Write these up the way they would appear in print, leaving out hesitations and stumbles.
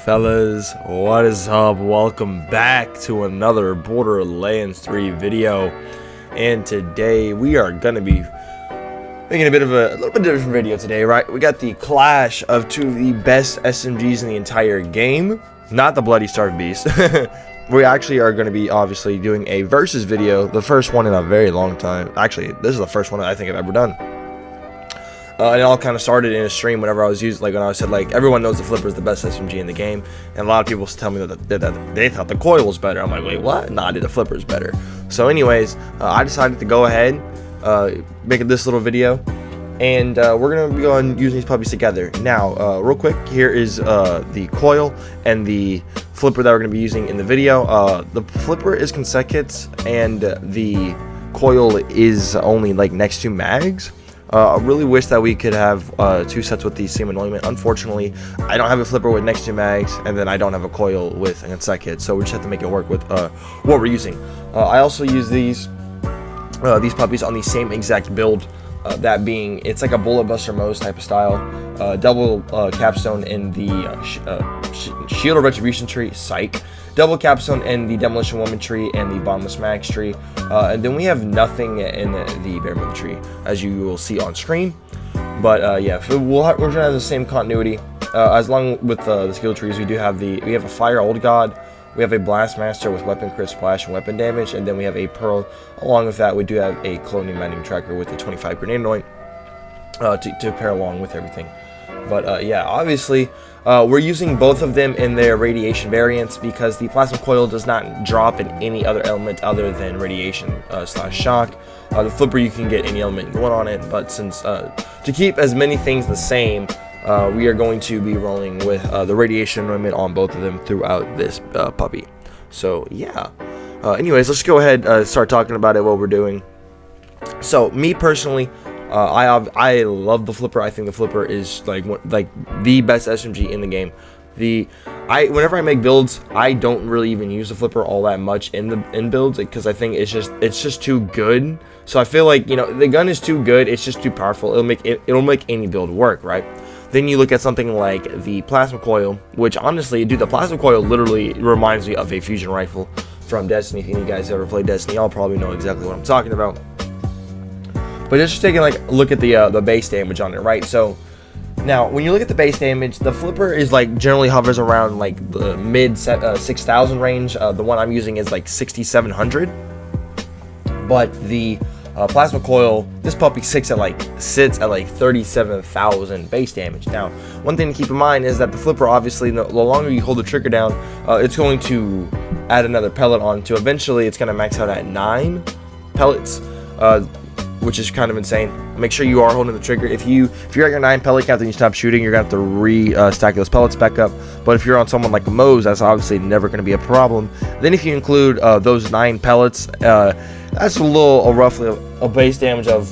fellas, what is up? Welcome back to another Borderlands 3 video, and today we are gonna be making a little bit different video today, right? We got the clash of two of the best SMGs in the entire game, not the Bloody Starved Beast. We actually are going to be obviously doing a versus video, the first one in a very long time. Actually, this is the first one I think I've ever done. And it all kind of started in a stream whenever I was using, like when I said, like, everyone knows the Flipper is the best SMG in the game, and a lot of people tell me that they thought the Coil was better. I'm like, wait, what? Nah, dude, the Flipper is better. So anyways, I decided to go ahead, make this little video, and we're going to be on using these puppies together. Now, real quick, here is the Coil and the Flipper that we're going to be using in the video. The Flipper is consecutive, and the Coil is only like next to mags. I really wish that we could have two sets with the same anointment. Unfortunately, I don't have a Flipper with next to mags, and then I don't have a Coil with a consecutive, so we just have to make it work with what we're using. I also use these puppies on the same exact build, that being, it's like a Bullet Buster Mose type of style, double capstone in the Shield of Retribution tree, psych, double capstone in the Demolition Woman tree and the Bottomless Max tree, and then we have nothing in the Bare Mother tree, as you will see on screen. But yeah, we're gonna have the same continuity. As long with the skill trees, we have a Fire Old God, we have a Blast Master with weapon crit splash and weapon damage, and then we have a Pearl. Along with that, we do have a Cloning Mining Tracker with a 25 grenade anoint to pair along with everything. But yeah, obviously, we're using both of them in their radiation variants because the Plasma Coil does not drop in any other element other than radiation slash shock. The Flipper, you can get any element going on it, but since to keep as many things the same, we are going to be rolling with the radiation anointment on both of them throughout this puppy. So yeah. Anyways, let's go ahead start talking about it, what we're doing. So me personally, I love the Flipper. I think the Flipper is like the best SMG in the game. Whenever I make builds, I don't really even use the Flipper all that much in builds because I think it's just too good. So I feel like, you know, the gun is too good. It's just too powerful. It'll make any build work, right? Then you look at something like the Plasma Coil, which honestly, dude, the Plasma Coil literally reminds me of a fusion rifle from Destiny. If you guys ever played Destiny, y'all probably know exactly what I'm talking about. But just taking like a look at the base damage on it, right? So now when you look at the base damage, the Flipper is like generally hovers around like the mid 6,000 range. The one I'm using is like 6,700. But the Plasma Coil, this puppy sits at like 37,000 base damage. Now, one thing to keep in mind is that the Flipper, obviously, the longer you hold the trigger down, it's going to add another pellet onto. Eventually, it's going to max out at 9 pellets. Which is kind of insane. Make sure you are holding the trigger. If you're at your 9 pellet count and you stop shooting, you're gonna have to stack those pellets back up. But if you're on someone like Mose, that's obviously never gonna be a problem. Then if you include those 9 pellets, that's roughly a base damage of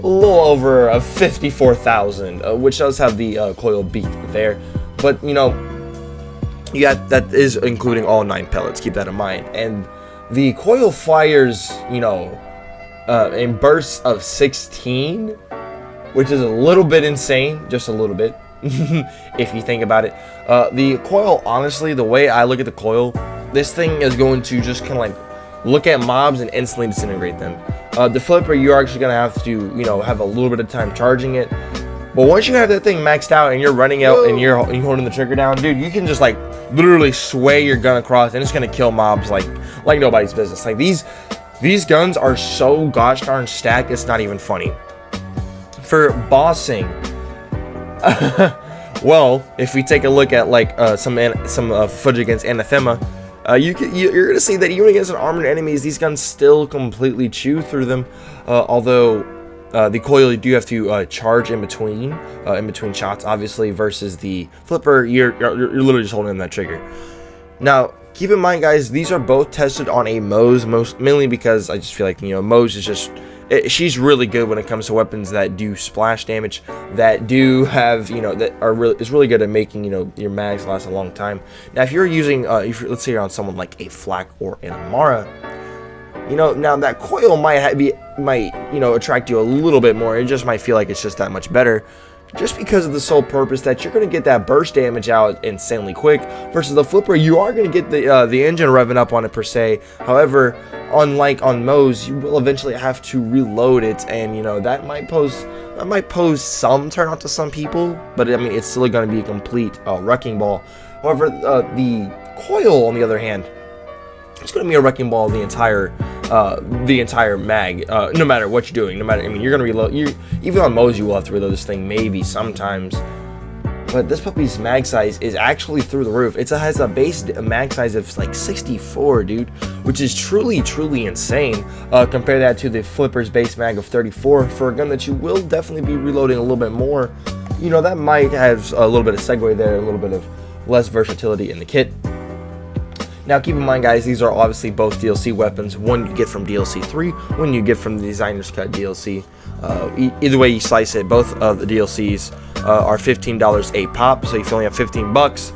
a little over 54,000, which does have the Coil beat there. But you know, yeah, that is including all 9 pellets. Keep that in mind. And the Coil fires, you know, in bursts of 16, which is a little bit insane, just a little bit, if you think about it. The Coil, honestly, the way I look at the Coil, this thing is going to just kind of like look at mobs and instantly disintegrate them. The Flipper, you're actually going to have to, you know, have a little bit of time charging it. But once you have that thing maxed out and you're running out and you're holding the trigger down, dude, you can just like literally sway your gun across and it's going to kill mobs like nobody's business. Like these guns are so gosh darn stacked, it's not even funny. For bossing, well, if we take a look at like some footage against Anathema, you're gonna see that even against an armored enemies, these guns still completely chew through them. Although the Coil, you do have to charge in between shots, obviously, versus the Flipper, you're literally just holding that trigger. Now, keep in mind, guys, these are both tested on a Mose, mainly because I just feel like, you know, Mose is just, she's really good when it comes to weapons that do splash damage, that do have, you know, that are really, is really good at making, you know, your mags last a long time. Now, if you're using, let's say you're on someone like a Flak or an Amara, you know, now that Coil might you know, attract you a little bit more. It just might feel like it's just that much better. just because of the sole purpose that you're going to get that burst damage out insanely quick, versus the flipper, you are going to get the engine revving up on it per se. However, unlike on Mo's, you will eventually have to reload it, and you know that might pose some turnout to some people, but I mean it's still going to be a complete wrecking ball. However, the Coil, on the other hand, it's going to be a wrecking ball the entire mag, no matter what you're doing. No matter, I mean, you're going to reload. Even on Mo's, you will have to reload this thing maybe sometimes. But this puppy's mag size is actually through the roof. It has a base mag size of like 64, dude, which is truly insane. Compare that to the flipper's base mag of 34 for a gun that you will definitely be reloading a little bit more. You know, that might have a little bit of segue there, a little bit of less versatility in the kit. Now keep in mind, guys, these are obviously both DLC weapons. One you get from DLC 3, one you get from the Designer's Cut DLC. Either way you slice it, both of the DLCs are $15 a pop, so if you only have 15 bucks,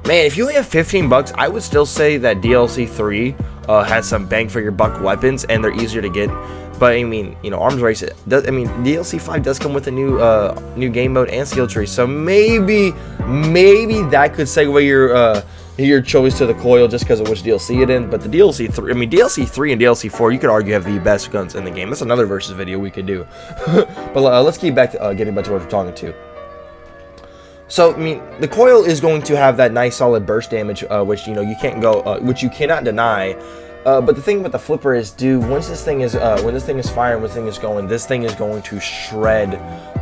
man, if you only have 15 bucks, I would still say that DLC 3 has some bang for your buck weapons, and they're easier to get. But I mean, you know, Arms Race, DLC 5 does come with a new game mode and skill tree, so maybe that could segue your choice to the Coil just because of which DLC it in. But the DLC 3, DLC 3 and DLC 4, you could argue have the best guns in the game. That's another versus video we could do. But let's get back to getting back to what we're talking to. So, I mean, the Coil is going to have that nice solid burst damage, which, you know, you can't go, which you cannot deny. But the thing with the flipper is, dude, when this thing is firing, when this thing is going, this thing is going to shred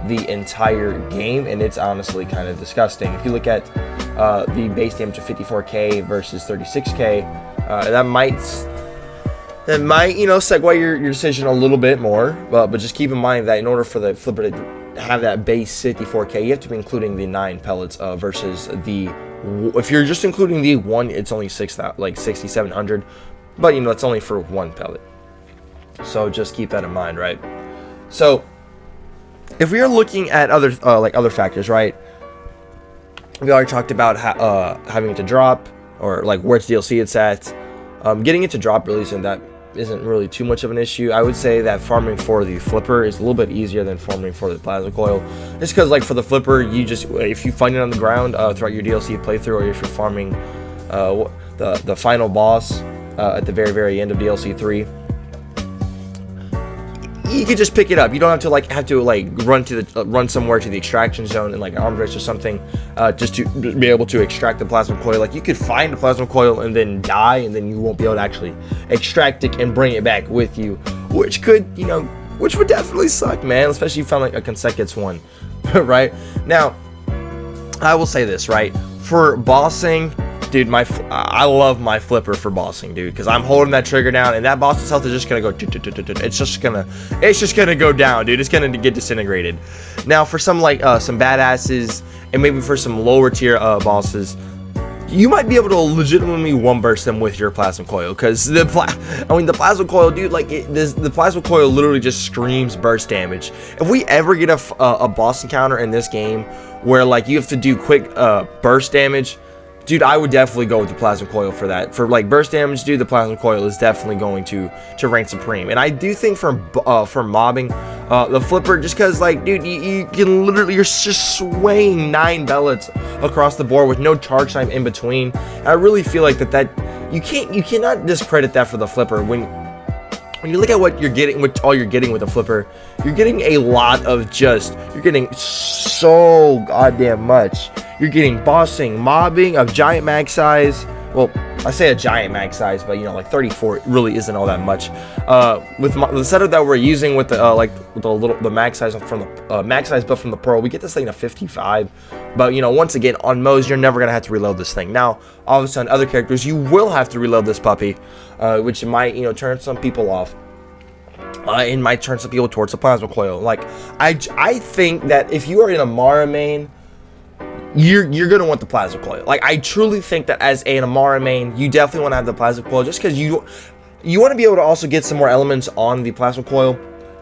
the entire game, and it's honestly kind of disgusting. If you look at the base damage of 54k versus 36k, that might you know, segue your decision a little bit more. But just keep in mind that in order for the flipper to have that base 54k, you have to be including the 9 pellets versus the, if you're just including the 1, it's only 6,700. But, you know, it's only for 1 pellet. So just keep that in mind, right? So if we are looking at other other factors, right? We already talked about having it to drop, or like where its DLC it's at. Getting it to drop really isn't really too much of an issue. I would say that farming for the flipper is a little bit easier than farming for the plasma coil, just because like for the flipper, you just, if you find it on the ground throughout your DLC playthrough, or if you're farming the final boss at the very end of DLC 3, you could just pick it up. You don't have to run somewhere to the extraction zone in like an arms race or something just to be able to extract the plasma coil. Like, you could find the plasma coil and then die, and then you won't be able to actually extract it and bring it back with you, which could, you know, which would definitely suck, man, especially if you found like a consecutive one. Right now, I will say this, right, for bossing, dude, I love my flipper for bossing, dude, because I'm holding that trigger down, and that boss's health is just gonna go. It's just gonna go down, dude. It's gonna get disintegrated. Now, for some some badasses, and maybe for some lower tier bosses, you might be able to legitimately one burst them with your plasma coil, because the plasma coil, dude, like the plasma coil literally just screams burst damage. If we ever get a boss encounter in this game where like you have to do quick burst damage, dude, I would definitely go with the plasma coil for that. For like burst damage, dude, the plasma coil is definitely going to reign supreme. And I do think for mobbing, the flipper, just because like, dude, you can literally, you're just swaying 9 pellets across the board with no charge time in between. And I really feel like that you cannot discredit that for the flipper. When you look at what you're getting, all you're getting with the flipper, you're getting a lot of you're getting so goddamn much. You're getting bossing, mobbing of giant mag size. Well, I say a giant mag size, but you know, like 34 really isn't all that much. With the setup that we're using with the mag size from the mag size buff from the Pearl, we get this thing to 55. But you know, once again, on Mo's, you're never gonna have to reload this thing. Now, obviously, on other characters, you will have to reload this puppy, which might, you know, turn some people off. It might turn some people towards the plasma coil. Like, I think that if you are in a Mara main, you're gonna want the plasma coil. Like, I truly think that as an Amara main, you definitely want to have the plasma coil, just because you want to be able to also get some more elements on the plasma coil,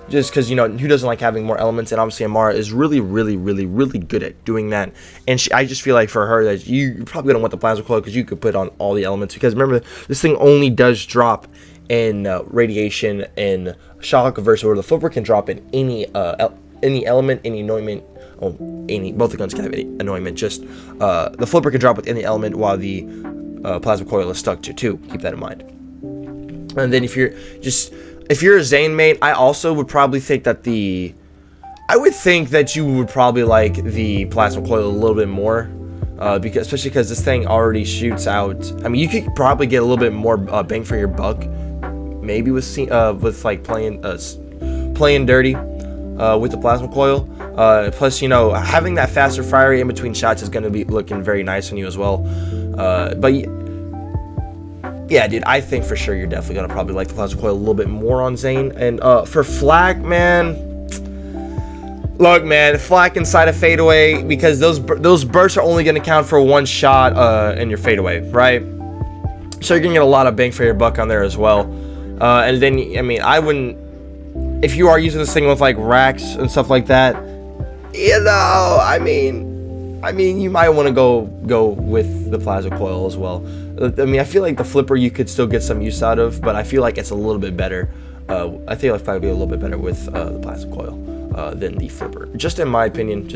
just because, you know, who doesn't like having more elements? And obviously Amara is really good at doing that. And I just feel like for her that you're probably gonna want the plasma coil, because you could put on all the elements. Because remember, this thing only does drop in radiation and shock, versus where the flipper can drop in any element, any anointment, both the guns can have any anointment. Just the flipper can drop with any element, while the plasma coil is stuck to 2. Keep that in mind. And then if you're a Zane main, I also would probably think that I would think that you would probably like the plasma coil a little bit more, especially because this thing already shoots out. I mean, you could probably get a little bit more bang for your buck, maybe with like playing dirty with the plasma coil. Plus, you know, having that faster fire rate in between shots is going to be looking very nice on you as well. But yeah, dude, I think for sure you're definitely going to probably like the plasma coil a little bit more on Zane. And for Flak, man, look, man, Flak inside a fadeaway, because those bursts are only going to count for 1 shot in your fadeaway, right? So you're going to get a lot of bang for your buck on there as well. And then, I mean, I wouldn't, if you are using this thing with like racks and stuff like that, you know, I mean, you might want to go with the plasma coil as well. I mean, I feel like the flipper you could still get some use out of, but I feel like it's a little bit better. I feel like it would be a little bit better with the plasma coil than the flipper. Just in my opinion.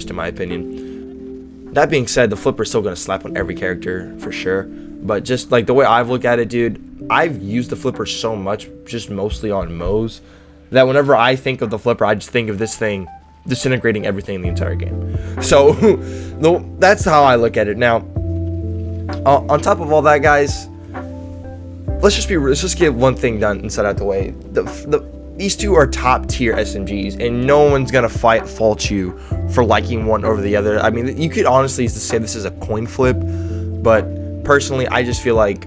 That being said, the flipper is still going to slap on every character for sure. But just like the way I've looked at it, dude, I've used the flipper so much, just mostly on Moes, that whenever I think of the flipper, I just think of this thing disintegrating everything in the entire game. So that's how I look at it. Now, on top of all that, guys, let's just get one thing done and set out the way. These two are top tier SMGs, and no one's gonna fault you for liking one over the other. I mean, you could honestly say this is a coin flip, but personally, I just feel like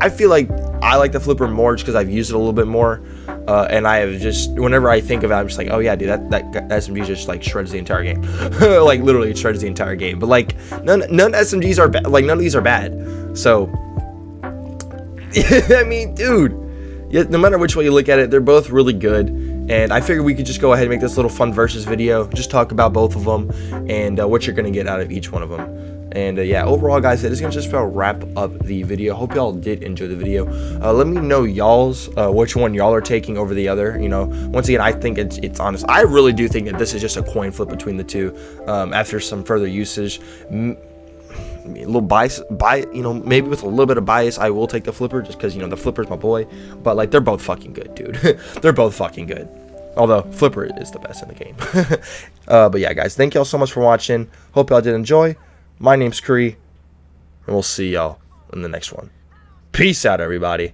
I like the flipper more just because I've used it a little bit more. And I have just, whenever I think of it, I'm just like, oh yeah, dude, that SMG just like shreds the entire game. Like literally it shreds the entire game. But like none SMGs are bad. Like none of these are bad. So I mean, dude, yeah, no matter which way you look at it, they're both really good. And I figured we could just go ahead and make this little fun versus video, just talk about both of them and what you're gonna get out of each one of them. And yeah, overall, guys, that is gonna just about wrap up the video. Hope y'all did enjoy the video. Let me know y'all's which one y'all are taking over the other. You know, once again, I think it's honest. I really do think that this is just a coin flip between the two. After some further usage, a little bias, you know, maybe with a little bit of bias, I will take the flipper just because, you know, the flipper's my boy. But like, they're both fucking good, dude. They're both fucking good. Although flipper is the best in the game. But yeah, guys, thank y'all so much for watching. Hope y'all did enjoy. My name's Kree, and we'll see y'all in the next one. Peace out, everybody.